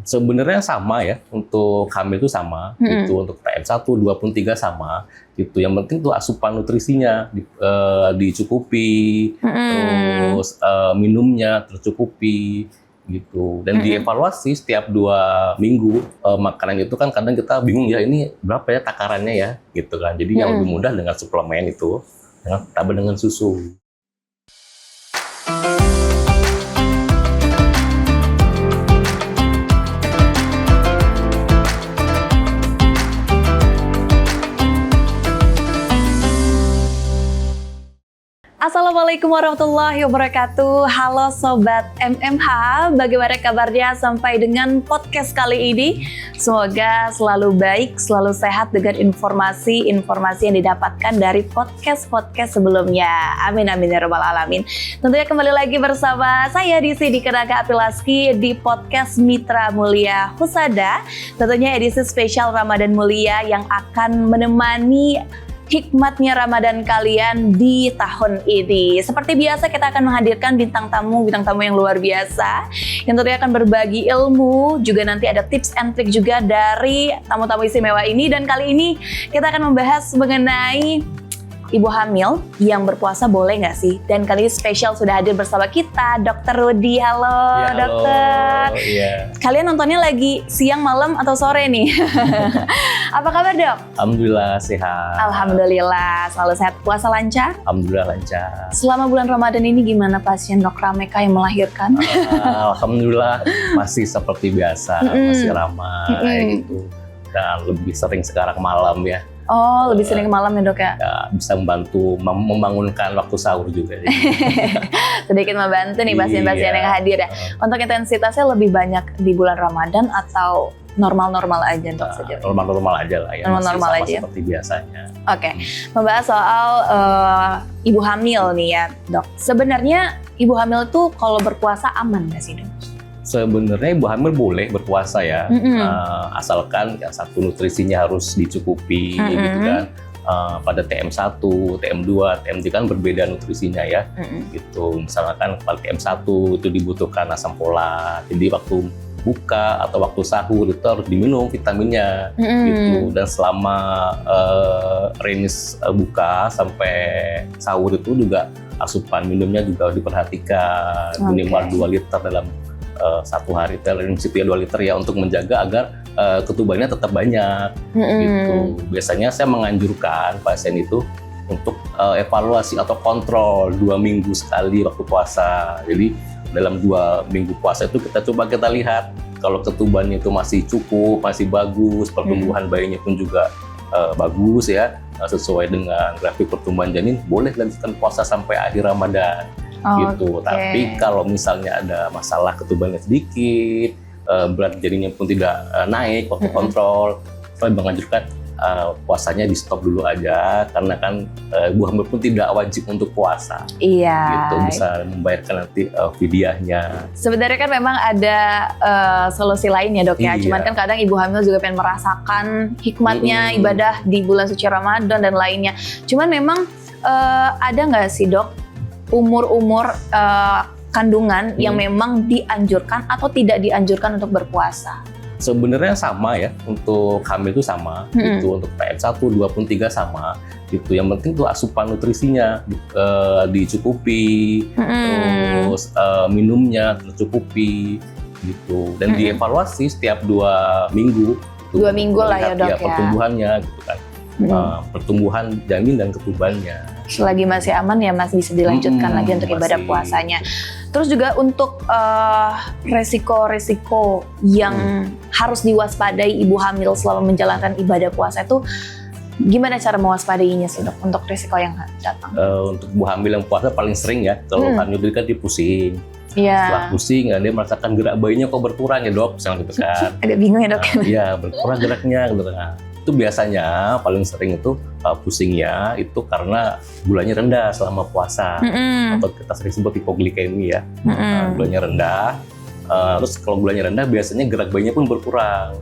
Sebenarnya sama ya, untuk hamil itu sama, itu untuk TM1, 2 pun 3 sama, gitu. Yang penting tuh asupan nutrisinya dicukupi, terus minumnya tercukupi, gitu. Dan dievaluasi setiap 2 minggu. Makanan itu kan kadang kita bingung ya, ini berapa ya takarannya ya, gitu kan. Jadi yang lebih mudah dengan suplemen itu, tambah dengan susu. Assalamualaikum warahmatullahi wabarakatuh. Halo Sobat MMH, bagaimana kabarnya sampai dengan podcast kali ini? Semoga selalu baik, selalu sehat dengan informasi-informasi yang didapatkan dari podcast-podcast sebelumnya. Amin amin ya rabbal alamin. Tentunya kembali lagi bersama saya di sini Kenanga Apilaski di podcast Mitra Mulia Husada. Tentunya edisi spesial Ramadan Mulia yang akan menemani hikmatnya Ramadan kalian di tahun ini. Seperti biasa kita akan menghadirkan bintang tamu yang luar biasa yang tentunya akan berbagi ilmu, juga nanti ada tips and trick juga dari tamu-tamu istimewa ini. Dan kali ini kita akan membahas mengenai ibu hamil yang berpuasa boleh nggak sih? Dan kali ini spesial sudah hadir bersama kita Dr. Rudy. Halo, Ya, dokter. Iya. Kalian nontonnya lagi siang, malam, atau sore nih? Apa kabar, Dok? Alhamdulillah sehat. Alhamdulillah, selalu sehat. Puasa lancar? Alhamdulillah lancar. Selama bulan Ramadan ini gimana pasien Dok Rameka yang melahirkan? Alhamdulillah masih seperti biasa, masih ramai gitu. Dan lebih sering sekarang malam ya. Oh, lebih sering ke malam ya, Dok ya? Ya, bisa membantu membangunkan waktu sahur juga. Sedikit membantu nih pasien-pasien yang hadir ya. Untuk intensitasnya lebih banyak di bulan Ramadan atau normal-normal aja, Dok? Normal-normal aja lah ya. Normal-normal aja. Seperti biasanya. Oke, membahas soal ibu hamil nih ya, Dok. Sebenarnya ibu hamil tuh kalau berpuasa aman nggak sih, Dok? Sebenarnya ibu hamil boleh berpuasa ya, asalkan ya satu nutrisinya harus dicukupi gitu kan. Pada TM1, TM2, TM3 kan berbeda nutrisinya ya, gitu. Misalkan pada TM1 itu dibutuhkan asam folat, jadi waktu buka atau waktu sahur itu harus diminum vitaminnya, gitu. Dan selama range buka sampai sahur itu juga asupan minumnya juga diperhatikan, minimal 2 liter dalam satu hari, prinsipnya 2 liter ya, untuk menjaga agar ketubannya tetap banyak, gitu. Biasanya saya menganjurkan pasien itu untuk evaluasi atau kontrol 2 minggu sekali waktu puasa. Jadi dalam 2 minggu puasa itu kita lihat kalau ketubannya itu masih cukup, masih bagus, pertumbuhan bayinya pun juga bagus ya, sesuai dengan grafik pertumbuhan janin, boleh lanjutkan puasa sampai akhir Ramadan. Gitu. Tapi kalau misalnya ada masalah ketubannya sedikit, berat janinnya pun tidak naik waktu kontrol, saya menganjurkan puasanya di stop dulu aja, karena kan ibu hamil pun tidak wajib untuk puasa. Iya. Gitu, bisa membayarkan nanti fidyahnya. Sebenarnya kan memang ada solusi lain ya, Dok ya. Iya. Cuman kan kadang ibu hamil juga pengen merasakan hikmatnya ibadah di bulan suci Ramadan dan lainnya. Cuman memang ada nggak sih, Dok, umur-umur kandungan yang memang dianjurkan atau tidak dianjurkan untuk berpuasa? Sebenarnya sama ya, untuk hamil itu sama, gitu. Untuk TM1, 2 pun 3 sama, gitu. Yang penting tuh asupan nutrisinya dicukupi, terus minumnya tercukupi, gitu. Dan dievaluasi setiap 2 minggu. 2 minggu lah ya, Dok ya. Pertumbuhannya gitu kan. Pertumbuhan janin dan ketubannya. Selagi masih aman ya masih bisa dilanjutkan lagi untuk ibadah puasanya. Terus juga untuk resiko-resiko yang harus diwaspadai ibu hamil selama menjalankan ibadah puasa itu, gimana cara mewaspadainya sih, Dok, untuk resiko yang datang? Untuk ibu hamil yang puasa paling sering ya, kalau hamil kan dia pusing. Setelah pusing, dia merasakan gerak bayinya kok berkurang ya, Dok, misalnya gitu kan. Agak bingung ya, Dok. Iya, berkurang geraknya gitu kan. Itu biasanya paling sering itu pusingnya itu karena gulanya rendah selama puasa, atau kita sering sebut hipoglikemi ya. Gulanya rendah, terus kalau gulanya rendah biasanya gerak bayinya pun berkurang,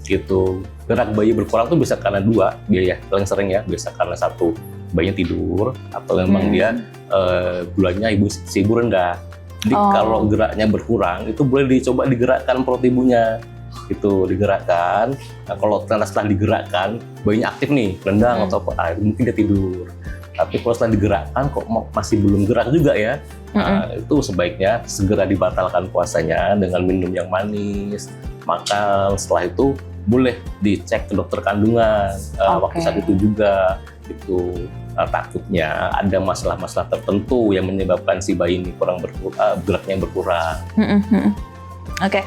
gitu. Gerak bayi berkurang tuh bisa karena 2, dia ya paling sering ya, bisa karena 1 bayinya tidur, atau memang dia gulanya si ibu rendah. Jadi kalau geraknya berkurang itu boleh dicoba digerakkan perut ibunya. itu digerakkan. Nah, kalau setelah digerakkan bayinya aktif nih, rendang atau apa, mungkin dia tidur. Tapi kalau setelah digerakkan kok masih belum gerak juga ya, itu sebaiknya segera dibatalkan puasanya dengan minum yang manis, makan. Setelah itu boleh dicek ke dokter kandungan waktu saat itu juga. Itu takutnya ada masalah-masalah tertentu yang menyebabkan si bayi ini geraknya berkurang. Oke.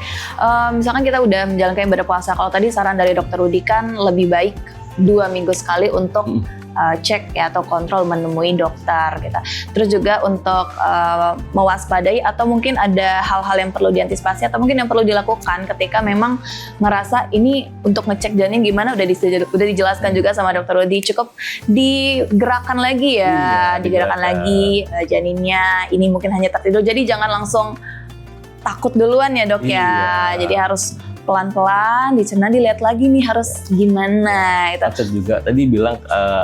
Misalkan kita udah menjalankan ibadah puasa, kalau tadi saran dari Dokter Rudi kan lebih baik 2 minggu sekali untuk cek ya atau kontrol menemui dokter gitu. Terus juga untuk mewaspadai atau mungkin ada hal-hal yang perlu diantisipasi atau mungkin yang perlu dilakukan ketika memang ngerasa ini untuk ngecek janin gimana udah dijelaskan juga sama Dokter Rudi, cukup digerakkan lagi ya, digerakkan lagi janinnya, ini mungkin hanya tertidur, jadi jangan langsung takut duluan ya dok ya, jadi harus pelan-pelan dicerna, dilihat lagi nih harus gimana. Itu juga tadi bilang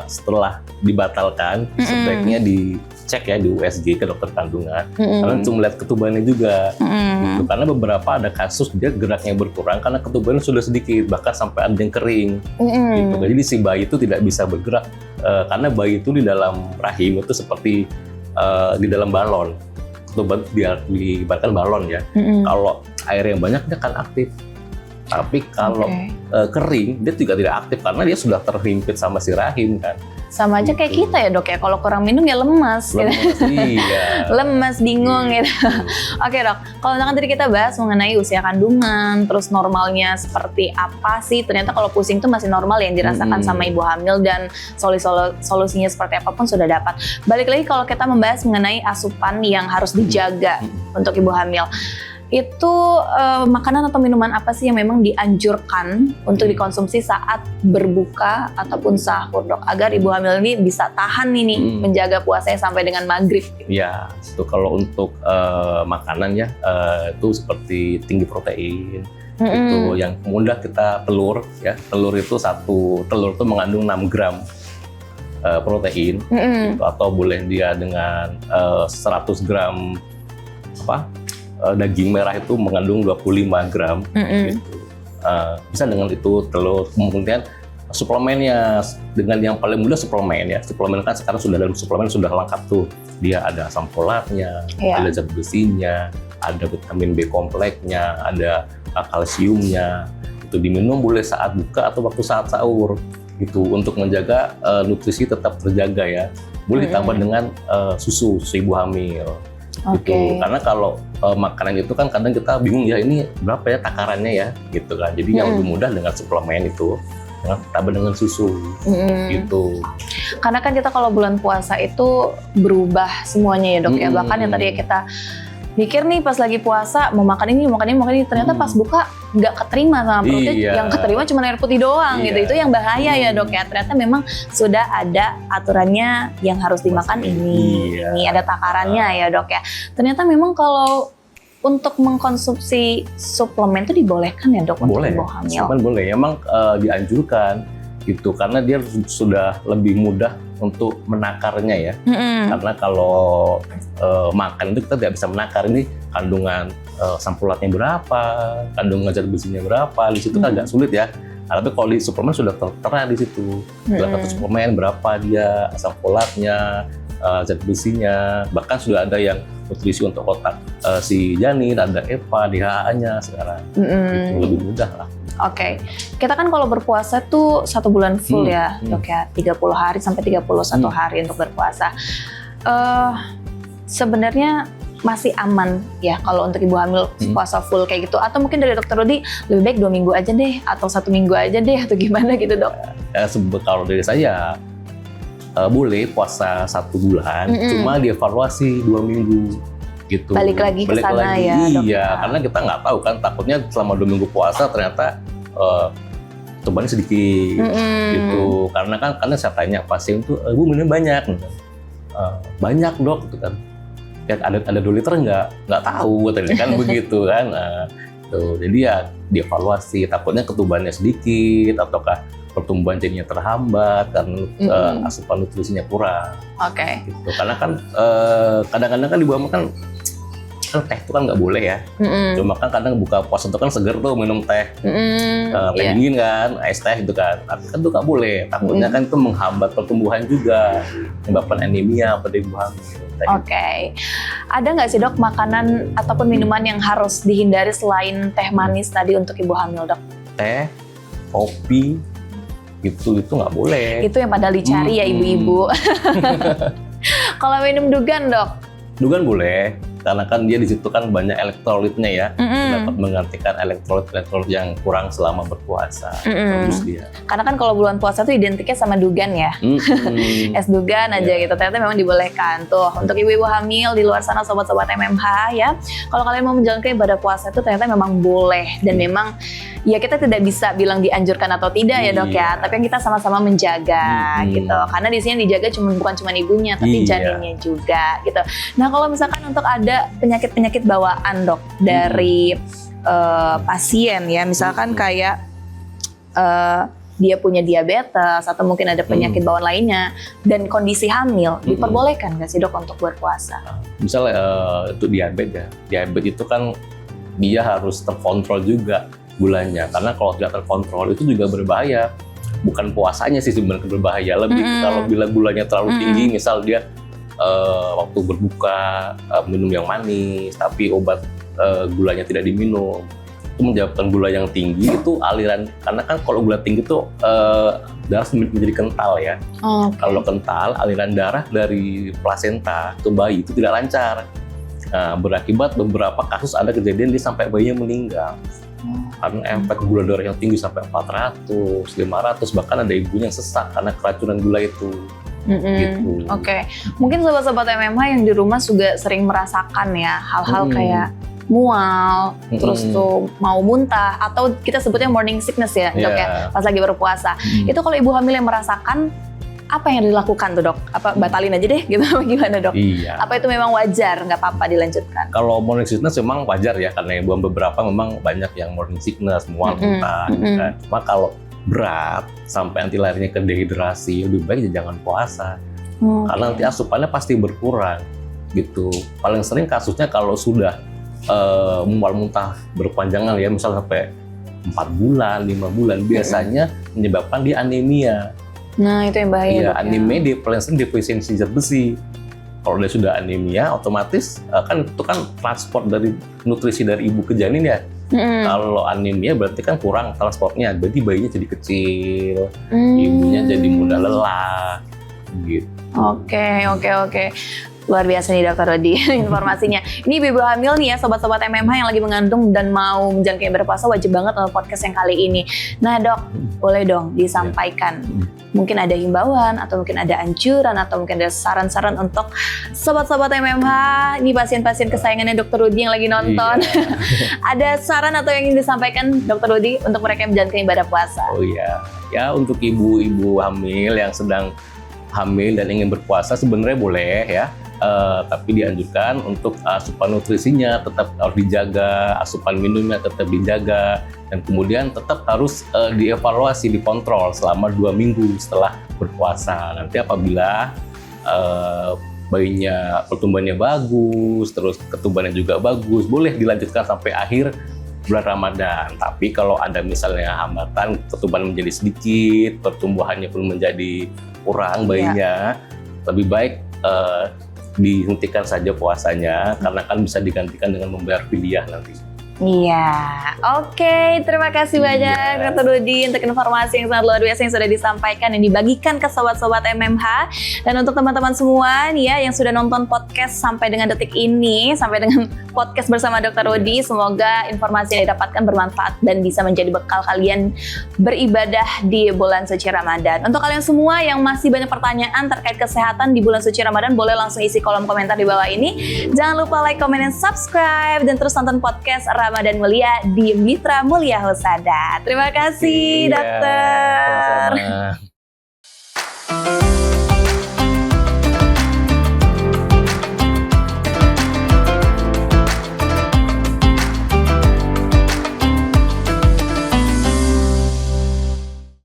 setelah dibatalkan sebaiknya dicek ya di USG ke dokter kandungan, karena untuk melihat ketubannya juga. Gitu. Karena beberapa ada kasus dia geraknya berkurang karena ketubannya sudah sedikit, bahkan sampai ada yang kering. Gitu. Jadi si bayi itu tidak bisa bergerak karena bayi itu di dalam rahim itu seperti di dalam balon. Ketuban diibaratkan balon ya. Kalau air yang banyak dia akan aktif. Tapi kalau kering, dia juga tidak aktif karena dia sudah terhimpit sama si rahim kan. Sama aja kayak kita ya dok ya, kalau kurang minum ya lemas gitu. Iya. Lemas, bingung gitu. Oke dok, kalau misalkan tadi kita bahas mengenai usia kandungan, terus normalnya seperti apa sih, ternyata kalau pusing itu masih normal yang dirasakan sama ibu hamil dan solusinya seperti apapun sudah dapat. Balik lagi kalau kita membahas mengenai asupan yang harus dijaga untuk ibu hamil. Itu makanan atau minuman apa sih yang memang dianjurkan untuk dikonsumsi saat berbuka ataupun sahur dok, agar ibu hamil ini bisa tahan ini menjaga puasanya sampai dengan maghrib? Ya, itu kalau untuk makanan ya itu seperti tinggi protein. Itu yang mudah kita telur ya, telur itu telur itu mengandung 6 gram protein gitu, atau boleh dia dengan 100 gram daging merah itu mengandung 25 gram gitu. Bisa dengan itu telur. Kemudian suplemennya dengan yang paling mudah suplemen ya. Suplemen kan sekarang sudah dalam suplemen sudah lengkap tuh. Dia ada asam folatnya, ada zat besinya, ada vitamin B kompleksnya, ada kalsiumnya. Itu diminum boleh saat buka atau waktu saat sahur gitu untuk menjaga nutrisi tetap terjaga ya. Boleh ditambah dengan susu ibu hamil. Gitu. Karena kalau makanan itu kan kadang kita bingung ya ini berapa ya takarannya ya gitu kan. Jadi yang lebih mudah dengan suplemen itu tambah dengan susu gitu. Karena kan kita kalau bulan puasa itu berubah semuanya ya dok ya. Bahkan yang tadi kita mikir nih pas lagi puasa mau makan ini ternyata pas buka nggak keterima sama perutnya, yang keterima cuma air putih doang gitu. Itu yang bahaya ya dok ya. Ternyata memang sudah ada aturannya yang harus dimakan ini ada takarannya ya dok ya. Ternyata memang kalau untuk mengkonsumsi suplemen itu dibolehkan ya dok untuk ibu hamil? Suplemen boleh, emang dianjurkan gitu karena dia sudah lebih mudah untuk menakarnya ya. Karena kalau makan itu kita tidak bisa menakar ini kandungan asam folatnya berapa, kandungan zat besinya berapa, di situ kan agak sulit ya. Tapi kalau di suplemen sudah tertera di situ. Satu suplemen berapa dia asam folatnya, zat besinya, bahkan sudah ada yang nutrisi untuk otak si janin, ada EPA, DHA-nya sekarang. Itu lebih mudah lah. Oke, kita kan kalau berpuasa tuh 1 bulan full ya dok ya, 30 hari sampai 31 hari untuk berpuasa. Sebenarnya masih aman ya kalau untuk ibu hamil puasa full kayak gitu, atau mungkin dari dokter Rudi lebih baik 2 minggu aja deh atau 1 minggu aja deh atau gimana gitu dok? Kalau dari saya boleh puasa 1 bulan, cuma dievaluasi 2 minggu gitu. Balik lagi ke sana ya dok? Iya, karena kita nggak tahu kan, takutnya selama 2 minggu puasa ternyata tubuhnya sedikit gitu. Karena saya tanya pasien tuh, ibu minum banyak, banyak dok gitu kan. Ya, ada 2 liter nggak tahu tadi kan begitu kan. Tuh, jadi ya dievaluasi, takutnya ketubannya sedikit ataukah pertumbuhan janinnya terhambat karena asupan nutrisinya kurang. Oke. Gitu. Karena kan kadang-kadang kan ibu hamil kan kan teh itu kan nggak boleh ya. Cuma kan kadang buka puasa itu kan seger tuh minum teh. Teh dingin kan, es teh gitu kan. Tapi kan itu nggak boleh. Takutnya kan itu menghambat pertumbuhan juga, menyebabkan anemia pada ibu hamil. Oke. Ada nggak sih dok makanan ataupun minuman yang harus dihindari selain teh manis tadi untuk ibu hamil dok? Teh, kopi, itu nggak boleh. Itu yang pada dicari ya ibu-ibu. Kalau minum dugan dok? Dugan boleh, karena kan dia di situ kan banyak elektrolitnya ya, dapat menggantikan elektrolit yang kurang selama berpuasa. Bagus dia. Karena kan kalau bulan puasa tuh identiknya sama dugan ya, es dugan aja gitu. Ternyata memang dibolehkan tuh untuk ibu-ibu hamil di luar sana, sobat-sobat MMH ya. Kalau kalian mau menjalankan ibadah puasa itu ternyata memang boleh dan memang ya kita tidak bisa bilang dianjurkan atau tidak ya dok ya. Tapi yang kita sama-sama menjaga gitu. Karena di sini dijaga bukan cuma ibunya tapi janinnya juga gitu. Nah kalau misalkan untuk ada penyakit-penyakit bawaan dok dari pasien ya, misalkan kayak dia punya diabetes atau mungkin ada penyakit bawaan lainnya dan kondisi hamil, diperbolehkan nggak sih dok untuk berpuasa? Misalnya itu diabetes ya, diabetes itu kan dia harus terkontrol juga gulanya, karena kalau tidak terkontrol itu juga berbahaya. Bukan puasanya sih sebenarnya berbahaya, lebih kalau bila gulanya terlalu tinggi, misal dia waktu berbuka minum yang manis, tapi obat gulanya tidak diminum, itu menyebabkan gula yang tinggi itu aliran, karena kan kalau gula tinggi itu darah menjadi kental ya. Kalau kental, aliran darah dari plasenta ke bayi itu tidak lancar. Berakibat beberapa kasus ada kejadian dia sampai bayinya meninggal. Karena efek gula darah yang tinggi sampai 400, 500, bahkan ada ibunya yang sesak karena keracunan gula itu. Gitu. Oke. Mungkin sobat-sobat MMH yang di rumah juga sering merasakan ya hal-hal kayak mual, terus tuh mau muntah, atau kita sebutnya morning sickness ya dok ya, pas lagi berpuasa. Itu kalau ibu hamil yang merasakan, apa yang dilakukan tuh dok? Apa batalin aja deh gitu, apa gimana dok? Apa itu memang wajar, nggak apa-apa dilanjutkan? Kalau morning sickness memang wajar ya, karena beberapa memang banyak yang morning sickness, mual, muntah gitu kan. Cuma kalau berat sampai nanti larinya ke dehidrasi, lebih baik jangan puasa. Karena nanti asupannya pasti berkurang gitu. Paling sering kasusnya kalau sudah mual muntah berkepanjangan ya, misalnya sampai 4 bulan, 5 bulan, biasanya menyebabkan dia anemia. Nah itu yang bahaya. Iya, anemia dia paling sering defisiensi zat besi. Kalau dia sudah anemia, otomatis kan itu kan transport dari nutrisi dari ibu ke janin ya. Kalau anemia berarti kan kurang transportnya, berarti bayinya jadi kecil, ibunya jadi mudah lelah, gitu. Oke. Luar biasa nih Dr. Rodi informasinya. Ini ibu hamil nih ya, sobat-sobat MMH yang lagi mengandung dan mau menjalankan berpuasa, wajib banget nonton podcast yang kali ini. Nah dok, boleh dong disampaikan. Mungkin ada himbauan, atau mungkin ada anjuran, atau mungkin ada saran-saran untuk sobat-sobat MMH, ini pasien-pasien kesayangannya Dr. Rodi yang lagi nonton. Ada saran atau yang ingin disampaikan Dr. Rodi untuk mereka yang menjalankan ibadah puasa? Oh iya, ya untuk ibu-ibu hamil yang sedang hamil dan ingin berpuasa sebenarnya boleh ya. Tapi dianjurkan untuk asupan nutrisinya tetap harus dijaga, asupan minumnya tetap dijaga, dan kemudian tetap harus dievaluasi, dikontrol selama 2 minggu setelah berpuasa. Nanti apabila bayinya pertumbuhannya bagus, terus ketubannya juga bagus, boleh dilanjutkan sampai akhir bulan Ramadan. Tapi kalau ada misalnya hambatan, pertumbuhan menjadi sedikit, pertumbuhannya pun menjadi kurang bayinya, lebih baik dihentikan saja puasanya, karena kan bisa digantikan dengan membayar fidyah nanti. Iya, oke. Terima kasih banyak Dr. Rodi untuk informasi yang sangat luar biasa yang sudah disampaikan dan dibagikan ke sobat-sobat MMH. Dan untuk teman-teman semua nih ya yang sudah nonton podcast sampai dengan detik ini, sampai dengan podcast bersama Dr. Rodi, semoga informasi yang didapatkan bermanfaat dan bisa menjadi bekal kalian beribadah di bulan suci Ramadan. Untuk kalian semua yang masih banyak pertanyaan terkait kesehatan di bulan suci Ramadan, boleh langsung isi kolom komentar di bawah ini. Jangan lupa like, comment, dan subscribe, dan terus tonton podcast Ramadan Mulia di Mitra Mulia Husada. Terima kasih, dokter. Sama-sama.